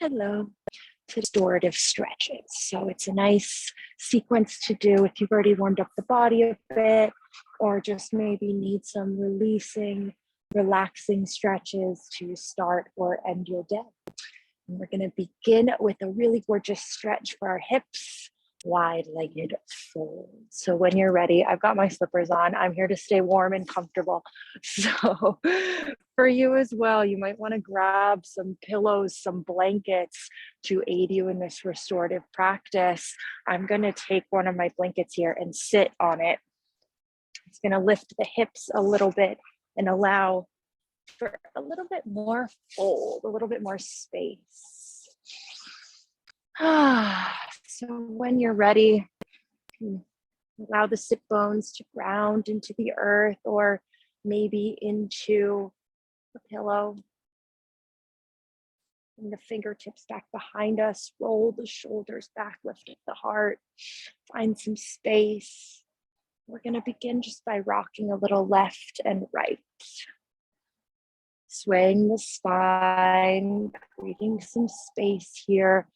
Hello. To restorative stretches. So it's a nice sequence to do if you've already warmed up the body a bit, or just maybe need some releasing, relaxing stretches to start or end your day. And we're going to begin with a really gorgeous stretch for our hips, wide-legged fold. So when you're ready, I've got my slippers on. I'm here to stay warm and comfortable. So for you as well, you might want to grab some pillows, some blankets to aid you in this restorative practice. I'm going to take one of my blankets here and sit on it. It's going to lift the hips a little bit and allow for a little bit more fold, a little bit more space. So when you're ready, allow the sit bones to ground into the earth or maybe into a pillow. Bring the fingertips back behind us, roll the shoulders back, lift up the heart, find some space. We're going to begin just by rocking a little left and right. Swaying the spine, creating some space here.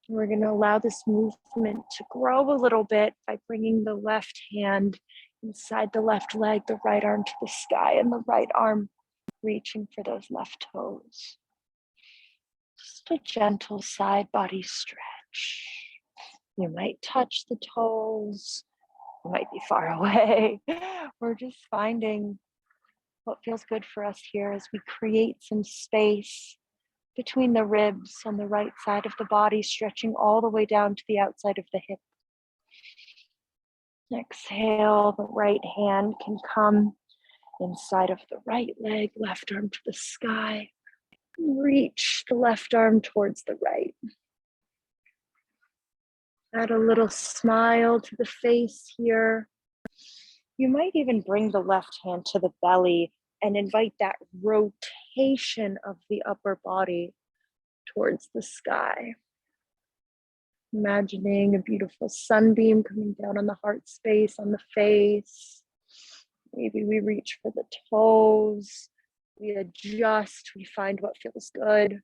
We're going to allow this movement to grow a little bit by bringing the left hand inside the left leg, the right arm to the sky, and the right arm reaching for those left toes. Just a gentle side body stretch. You might touch the toes. You might be far away. We're just finding what feels good for us here as we create some space between the ribs on the right side of the body, stretching all the way down to the outside of the hip. Exhale, the right hand can come inside of the right leg, left arm to the sky. Reach the left arm towards the right. Add a little smile to the face here. You might even bring the left hand to the belly and invite that rotation of the upper body towards the sky. Imagining a beautiful sunbeam coming down on the heart space, on the face. Maybe we reach for the toes. We adjust. We find what feels good.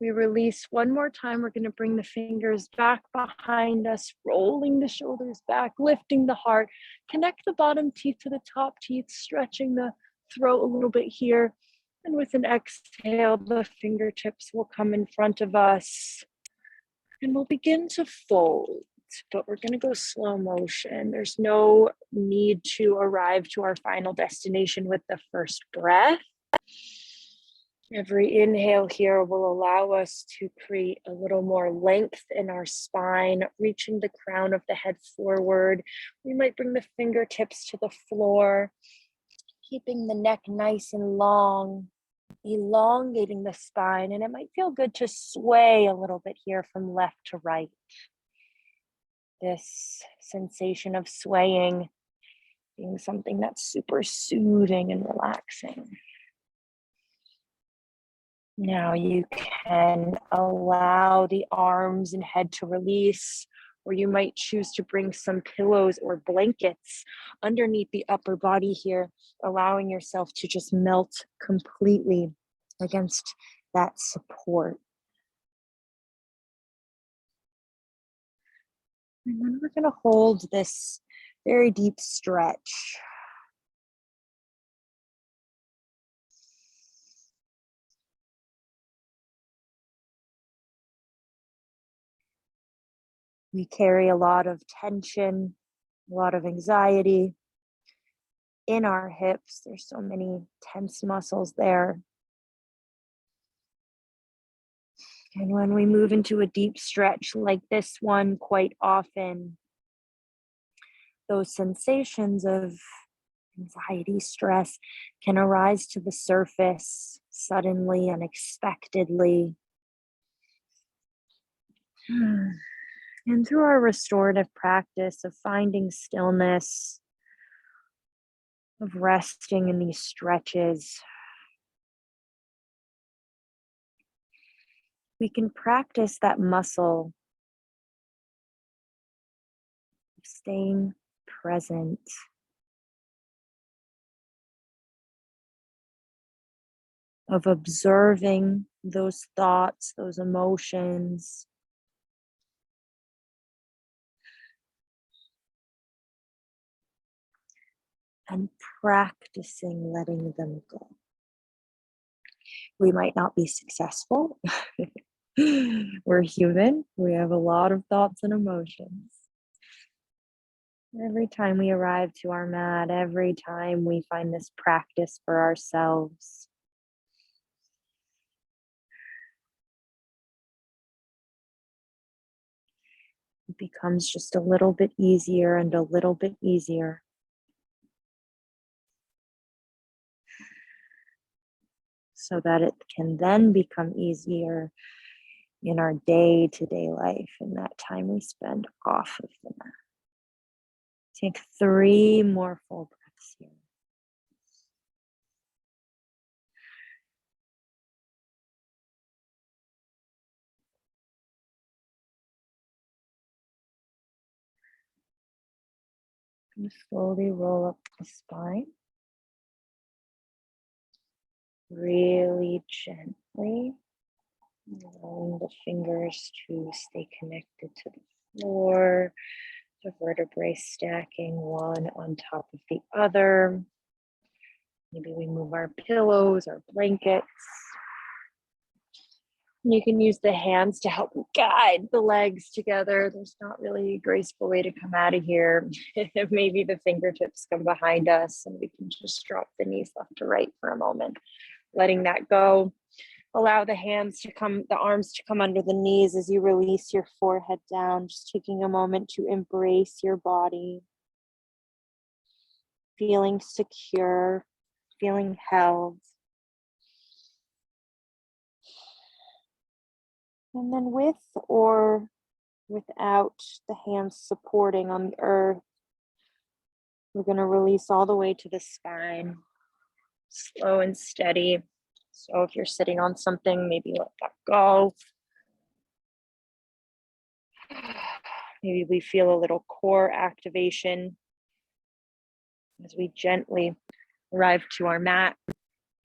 We release one more time. We're going to bring the fingers back behind us, rolling the shoulders back, lifting the heart. Connect the bottom teeth to the top teeth, stretching the throat a little bit here. And with an exhale, the fingertips will come in front of us. And we'll begin to fold, but we're going to go slow motion. There's no need to arrive to our final destination with the first breath. Every inhale here will allow us to create a little more length in our spine, reaching the crown of the head forward. We might bring the fingertips to the floor, keeping the neck nice and long, elongating the spine. And it might feel good to sway a little bit here from left to right. This sensation of swaying being something that's super soothing and relaxing. Now you can allow the arms and head to release, or you might choose to bring some pillows or blankets underneath the upper body here, allowing yourself to just melt completely against that support. And then we're going to hold this very deep stretch. We carry a lot of tension, a lot of anxiety in our hips. There's so many tense muscles there. And when we move into a deep stretch like this one, quite often, those sensations of anxiety, stress can arise to the surface suddenly, unexpectedly. And through our restorative practice of finding stillness, of resting in these stretches, we can practice that muscle of staying present. of observing those thoughts, those emotions, and practicing letting them go. We might not be successful. We're human. We have a lot of thoughts and emotions. Every time we arrive to our mat, every time we find this practice for ourselves, it becomes just a little bit easier and a little bit easier. So that it can then become easier in our day-to-day life, in that time we spend off of the mat. Take 3 more full breaths here. And slowly roll up the spine. Really gently, allowing the fingers to stay connected to the floor, the vertebrae stacking one on top of the other. Maybe we move our pillows, our blankets. And you can use the hands to help guide the legs together. There's not really a graceful way to come out of here. Maybe the fingertips come behind us and we can just drop the knees left to right for a moment. Letting that go. Allow the arms to come under the knees as you release your forehead down. Just taking a moment to embrace your body. Feeling secure, feeling held. And then with or without the hands supporting on the earth, we're going to release all the way to the spine. Slow and steady. So if you're sitting on something, maybe let that go. Maybe we feel a little core activation as we gently arrive to our mat.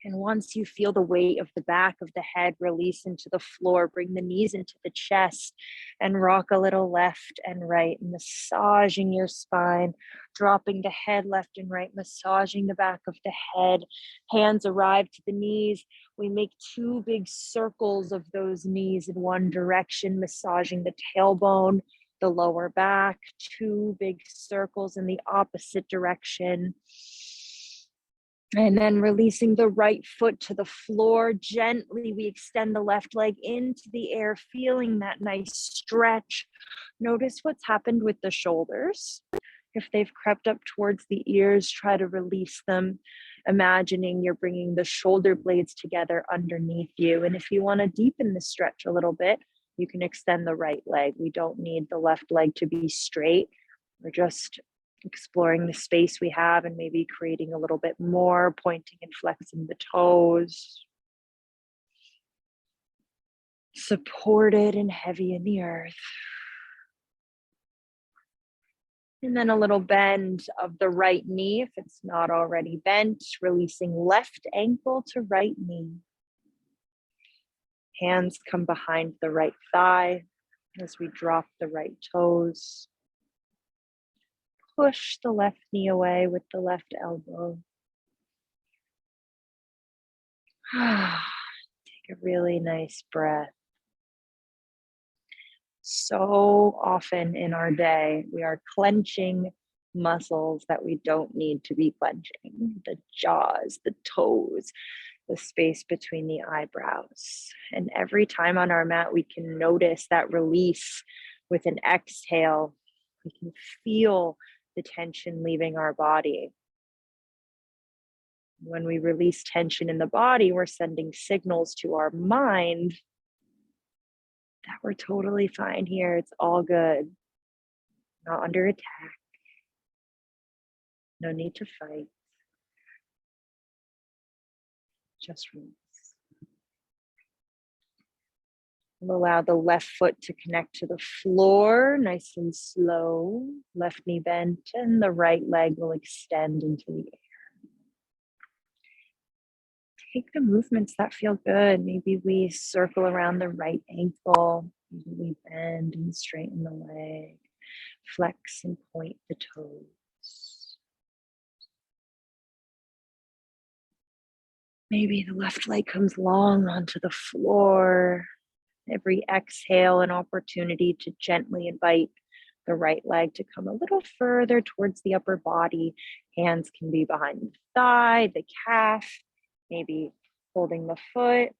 And once you feel the weight of the back of the head release into the floor, bring the knees into the chest and rock a little left and right, massaging your spine, dropping the head left and right, massaging the back of the head. Hands arrive to the knees. We make 2 big circles of those knees in one direction, massaging the tailbone, the lower back, 2 big circles in the opposite direction. And then releasing the right foot to the floor. Gently, we extend the left leg into the air, feeling that nice stretch. Notice what's happened with the shoulders. If they've crept up towards the ears, try to release them, imagining you're bringing the shoulder blades together underneath you. And if you want to deepen the stretch a little bit, you can extend the right leg. We don't need the left leg to be straight. We're just exploring the space we have and maybe creating a little bit more, pointing and flexing the toes. Supported and heavy in the earth. And then a little bend of the right knee if it's not already bent, releasing left ankle to right knee. Hands come behind the right thigh as we drop the right toes. Push the left knee away with the left elbow. Take a really nice breath. So often in our day, we are clenching muscles that we don't need to be clenching. The jaws, the toes, the space between the eyebrows. And every time on our mat, we can notice that release with an exhale. We can feel the tension leaving our body. When we release tension in the body, we're sending signals to our mind that we're totally fine here. It's all good. Not under attack. No need to fight. Just release. We'll allow the left foot to connect to the floor, nice and slow. Left knee bent, and the right leg will extend into the air. take the movements that feel good. Maybe we circle around the right ankle. Maybe we bend and straighten the leg, flex and point the toes. Maybe the left leg comes long onto the floor. Every exhale, an opportunity to gently invite the right leg to come a little further towards the upper body. Hands can be behind the thigh, the calf, maybe holding the foot.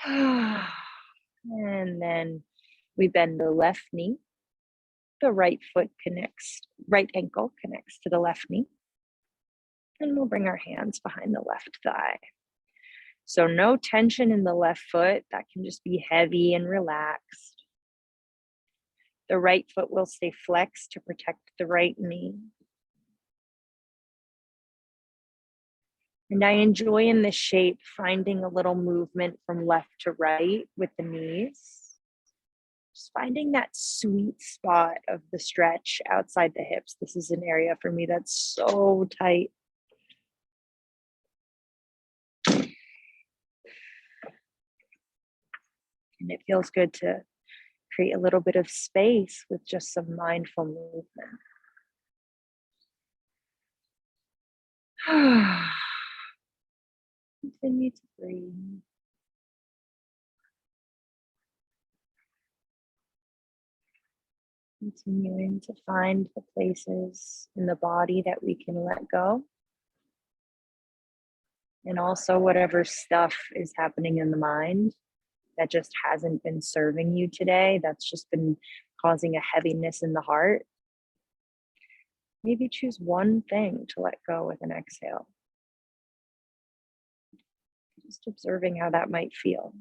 And then we bend the left knee. The right ankle connects to the left knee. And we'll bring our hands behind the left thigh. So no tension in the left foot. That can just be heavy and relaxed. The right foot will stay flexed to protect the right knee. And I enjoy in this shape finding a little movement from left to right with the knees. Just finding that sweet spot of the stretch outside the hips. This is an area for me that's so tight. And it feels good to create a little bit of space with just some mindful movement. Continue to breathe. Continuing to find the places in the body that we can let go. And also whatever stuff is happening in the mind that just hasn't been serving you today, that's just been causing a heaviness in the heart. Maybe choose one thing to let go with an exhale. Just observing how that might feel.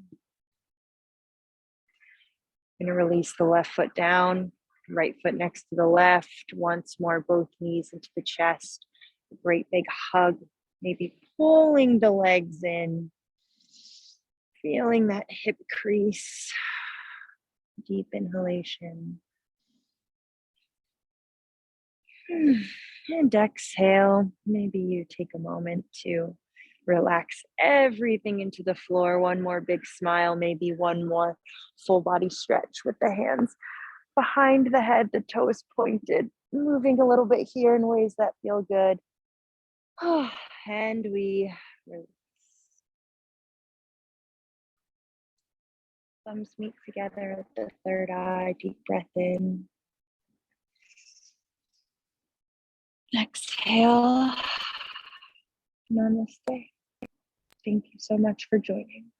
I'm going to release the left foot down, right foot next to the left. Once more, both knees into the chest. A great big hug, maybe pulling the legs in. Feeling that hip crease. Deep inhalation. And exhale. Maybe you take a moment to relax everything into the floor. One more big smile, maybe one more full body stretch with the hands behind the head, the toes pointed, moving a little bit here in ways that feel good. And we release. Thumbs meet together at the third eye. Deep breath in. Exhale. Namaste. Thank you so much for joining.